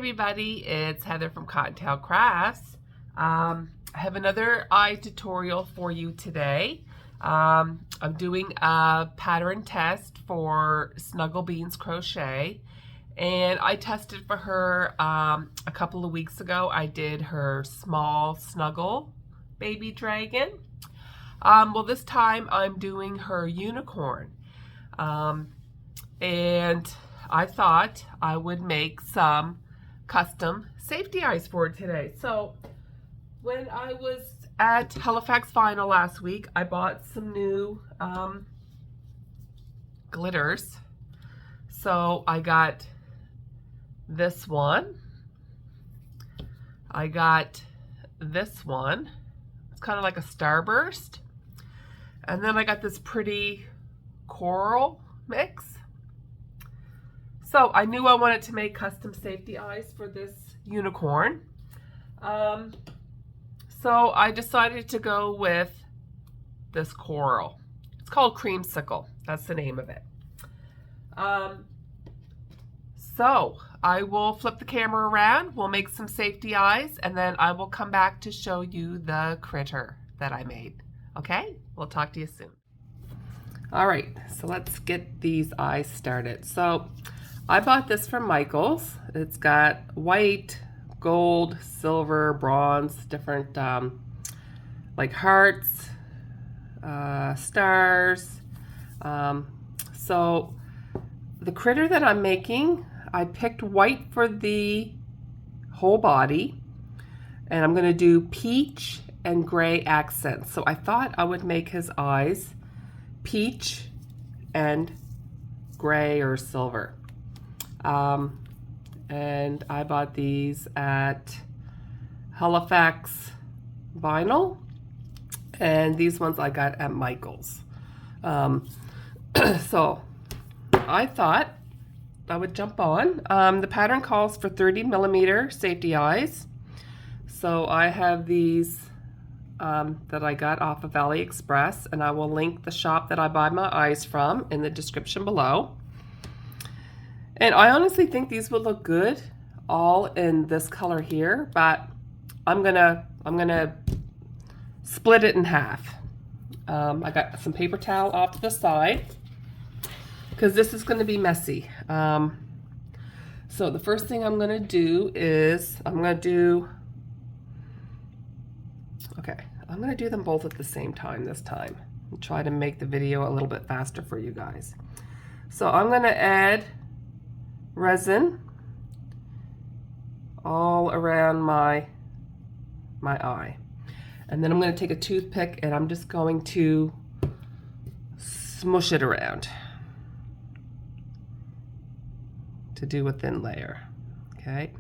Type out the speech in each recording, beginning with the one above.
everybody, it's Heather from Cottontail Crafts. I have another eye tutorial for you today. I'm doing a pattern test for Snugglebeans Crochet, and I tested for her a couple of weeks ago. I did her small snuggle baby dragon. Well, this time I'm doing her unicorn, and I thought I would make some custom safety eyes for it today. So when I was at Halifax Vinyl last week, I bought some new glitters. So I got this one. I got this one. It's kind of like a starburst. And then I got this pretty coral mix. So I knew I wanted to make custom safety eyes for this unicorn. So I decided to go with this coral. It's called Creamsicle. That's the name of it. So I will flip the camera around. We'll make some safety eyes, and then I will come back to show you the critter that I made. Okay? We'll talk to you soon. All right, so let's get these eyes started. So I bought this from Michael's. It's got white, gold, silver, bronze, different like hearts, stars. So the critter that I'm making, I picked white for the whole body, and I'm going to do peach and gray accents. So I thought I would make his eyes peach and gray or silver. And I bought these at Halifax Vinyl, and these ones I got at Michael's. So I thought I would jump on. The pattern calls for 30mm safety eyes. So I have these that I got off of AliExpress, and I will link the shop that I buy my eyes from in the description below. And I honestly think these would look good all in this color here, but I'm gonna split it in half. I got some paper towel off to the side because this is going to be messy. So the first thing I'm gonna do is I'm gonna do them both at the same time this time and try to make the video a little bit faster for you guys. So I'm gonna add resin all around my eye, and then I'm going to take a toothpick and I'm just going to smush it around to do a thin layer. Okay,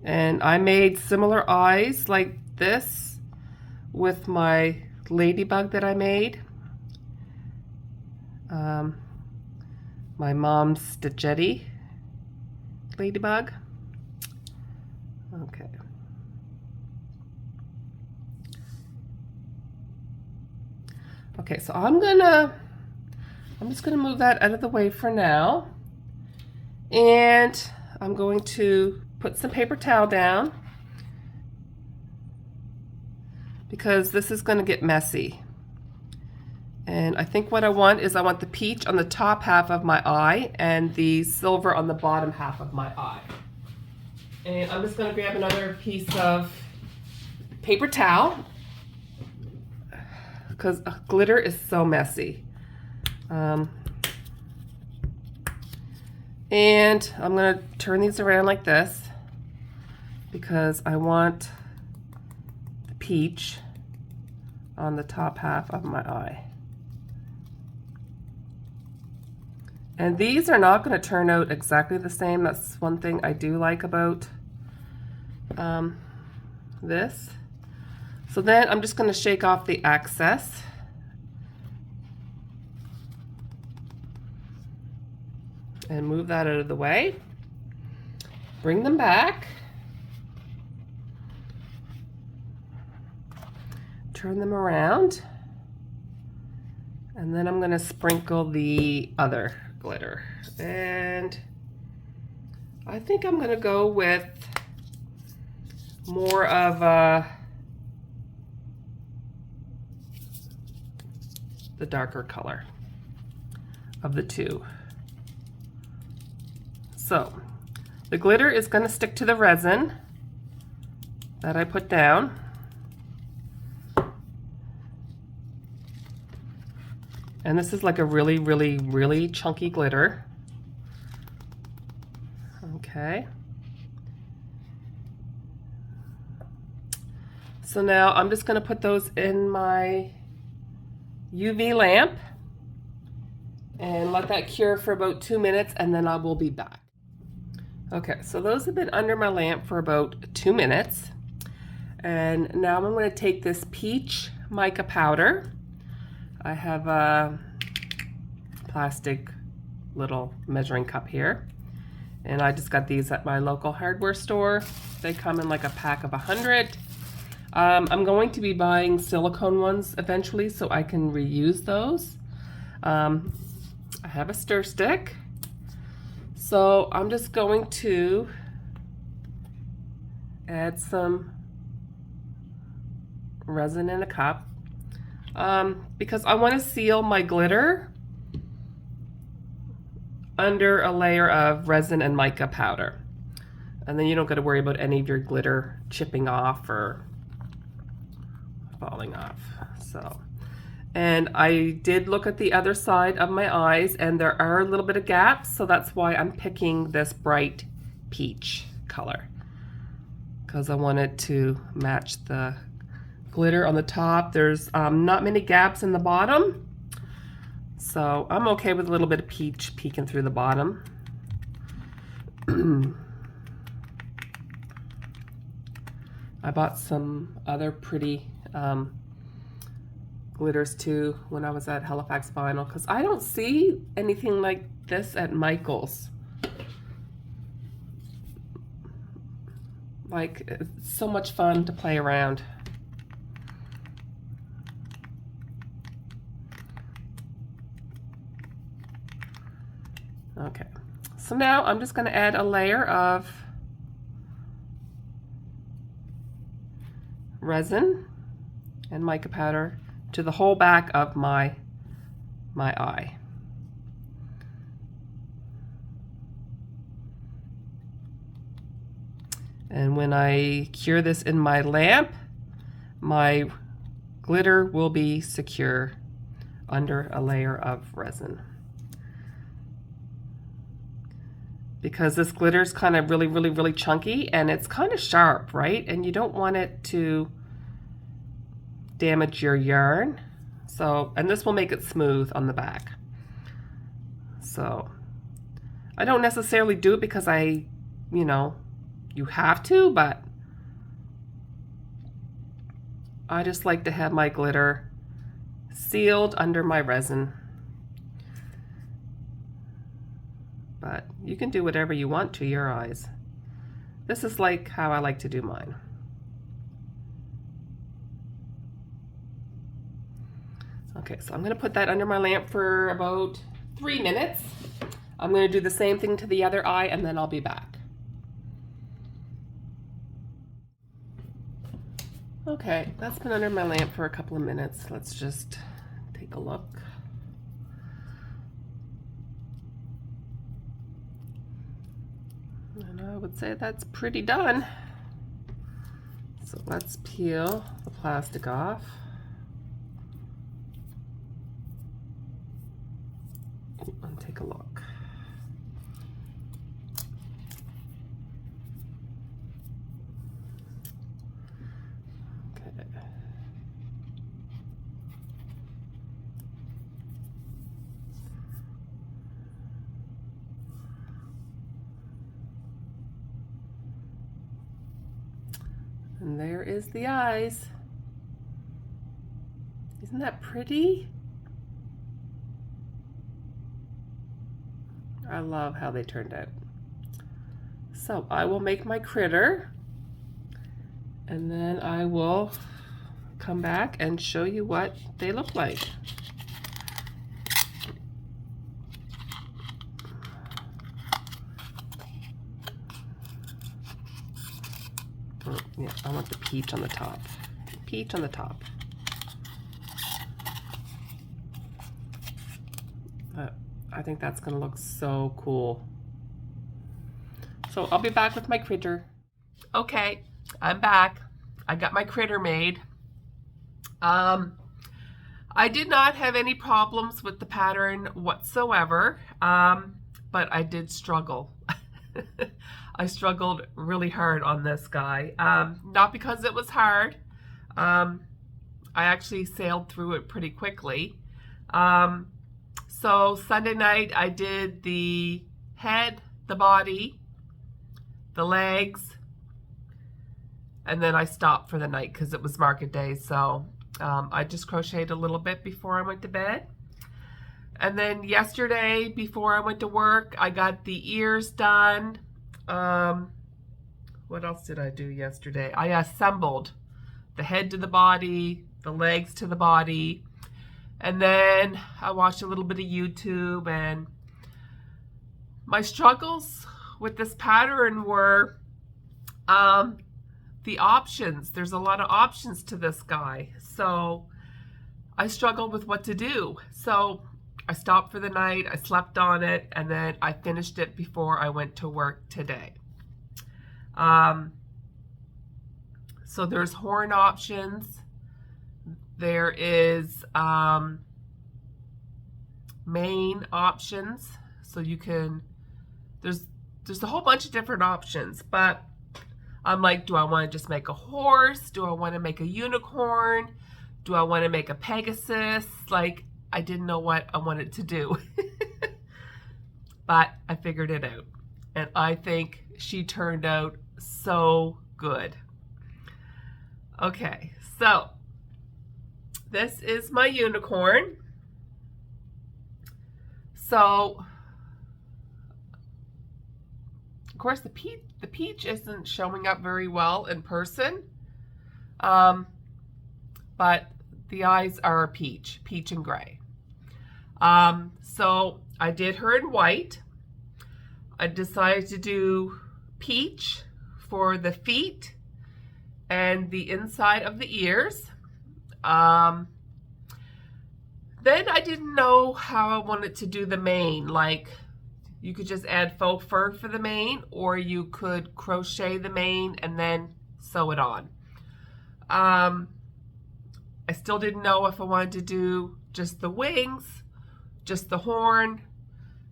and I made similar eyes like this with my ladybug that I made. My mom's Stitchetti ladybug. Okay. Okay, so I'm just gonna move that out of the way for now, and I'm going to put some paper towel down because this is going to get messy. And I think what I want the peach on the top half of my eye and the silver on the bottom half of my eye. And I'm just going to grab another piece of paper towel because glitter is so messy. And I'm going to turn these around like this because I want the peach on the top half of my eye. And these are not going to turn out exactly the same. That's one thing I do like about this. So then I'm just going to shake off the excess. And move that out of the way. Bring them back. Turn them around. And then I'm going to sprinkle the other glitter. And I think I'm gonna go with more of the darker color of the two. So the glitter is going to stick to the resin that I put down. And this is like a really, really, really chunky glitter. Okay. So now I'm just going to put those in my UV lamp and let that cure for about 2 minutes, and then I will be back. Okay, so those have been under my lamp for about 2 minutes. And now I'm going to take this peach mica powder. I have a plastic little measuring cup here. And I just got these at my local hardware store. They come in like a pack of 100. I'm going to be buying silicone ones eventually so I can reuse those. I have a stir stick. So I'm just going to add some resin in a cup because I want to seal my glitter under a layer of resin and mica powder. And then you don't got to worry about any of your glitter chipping off or falling off. So, and I did look at the other side of my eyes and there are a little bit of gaps, so that's why I'm picking this bright peach color, because I wanted to match the glitter on the top. There's not many gaps in the bottom, so I'm okay with a little bit of peach peeking through the bottom. I bought some other pretty glitters too when I was at Halifax Vinyl, because I don't see anything like this at Michael's. Like, it's so much fun to play around. Okay, so now I'm just going to add a layer of resin and mica powder to the whole back of my eye. And when I cure this in my lamp, my glitter will be secure under a layer of resin. Because this glitter is kind of really, really, really chunky and it's kind of sharp, right? And you don't want it to damage your yarn. So, and this will make it smooth on the back. So, I don't necessarily do it because you have to, but I just like to have my glitter sealed under my resin. But you can do whatever you want to your eyes. This is like how I like to do mine. Okay, so I'm going to put that under my lamp for about 3 minutes. I'm going to do the same thing to the other eye and then I'll be back. Okay, that's been under my lamp for a couple of minutes. Let's just take a look. And I would say that's pretty done. So let's peel the plastic off. And take a look. Okay. And there is the eyes. Isn't that pretty? I love how they turned out. So I will make my critter and then I will come back and show you what they look like. Yeah, I want the peach on the top. Peach on the top. I think that's gonna look so cool. So I'll be back with my critter. Okay, I'm back. I got my critter made. I did not have any problems with the pattern whatsoever, but I did struggle. I struggled really hard on this guy. Not because it was hard. I actually sailed through it pretty quickly. So Sunday night I did the head, the body, the legs, and then I stopped for the night because it was market day. So I just crocheted a little bit before I went to bed. And then yesterday, before I went to work, I got the ears done. What else did I do yesterday? I assembled the head to the body, the legs to the body, and then I watched a little bit of YouTube. And my struggles with this pattern were the options. There's a lot of options to this guy, so I struggled with what to do. So I stopped for the night, I slept on it, and then I finished it before I went to work today. So there's horn options. There is mane options. So you can, there's a whole bunch of different options, but I'm like, do I want to just make a horse? Do I want to make a unicorn? Do I want to make a Pegasus? Like, I didn't know what I wanted to do. But I figured it out. And I think she turned out so good. Okay, so this is my unicorn. So, of course, the peach isn't showing up very well in person. But the eyes are peach and gray. So I did her in white. I decided to do peach for the feet and the inside of the ears. Then I didn't know how I wanted to do the mane. Like, you could just add faux fur for the mane, or you could crochet the mane and then sew it on. I still didn't know if I wanted to do just the wings, just the horn,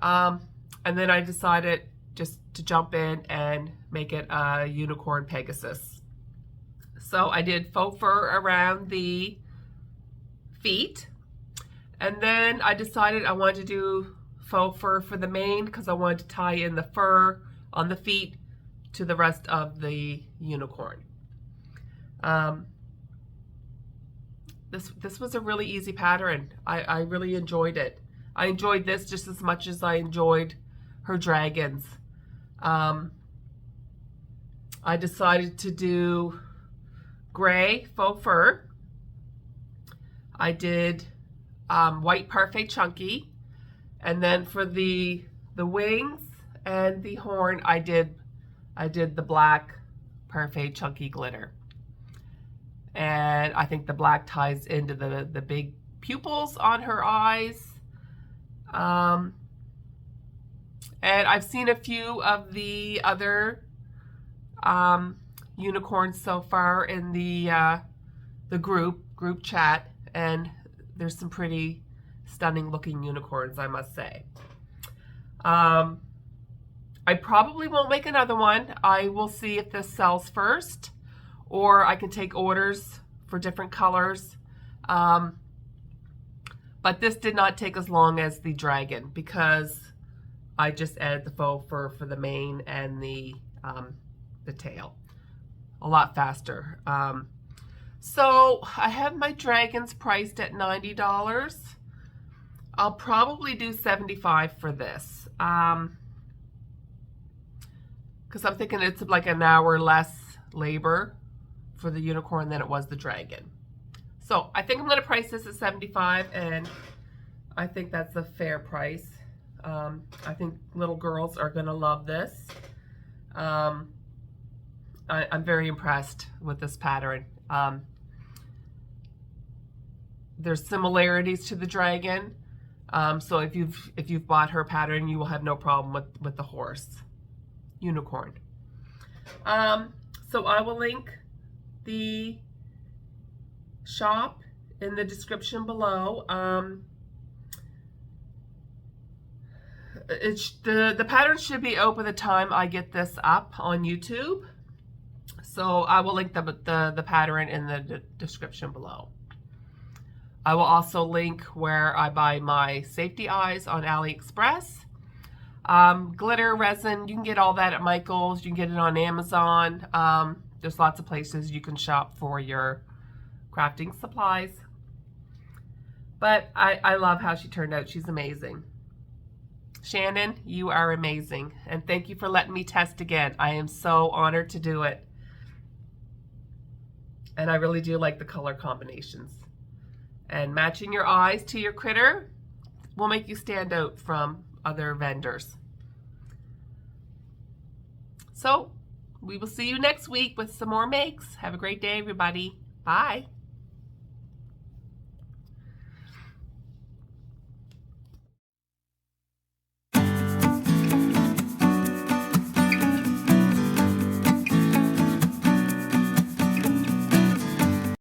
and then I decided just to jump in and make it a unicorn Pegasus. So I did faux fur around the feet, and then I decided I wanted to do faux fur for the mane because I wanted to tie in the fur on the feet to the rest of the unicorn. This was a really easy pattern. I really enjoyed it. I enjoyed this just as much as I enjoyed her dragons. I decided to do gray faux fur. I did white parfait chunky, and then for the wings and the horn, I did the black parfait chunky glitter. And I think the black ties into the big pupils on her eyes. And I've seen a few of the other unicorns so far in the group chat, and there's some pretty stunning looking unicorns, I must say. I probably won't make another one. I will see if this sells first, or I can take orders for different colors. But this did not take as long as the dragon because I just added the faux fur for the mane and the tail. A lot faster. So I have my dragons priced at $90. I'll probably do $75 for this. Because I'm thinking it's like an hour less labor for the unicorn than it was the dragon. So I think I'm going to price this at $75, and I think that's a fair price. I think little girls are going to love this. I'm very impressed with this pattern. There's similarities to the dragon. So if you've bought her pattern, you will have no problem with the horse, unicorn. So I will link the shop in the description below. The pattern should be open the time I get this up on YouTube. So I will link the pattern in the description below. I will also link where I buy my safety eyes on AliExpress. Glitter, resin, you can get all that at Michael's. You can get it on Amazon. There's lots of places you can shop for your crafting supplies. But I love how she turned out. She's amazing. Shannon, you are amazing. And thank you for letting me test again. I am so honored to do it. And I really do like the color combinations. And matching your eyes to your critter will make you stand out from other vendors. So, we will see you next week with some more makes. Have a great day, everybody. Bye.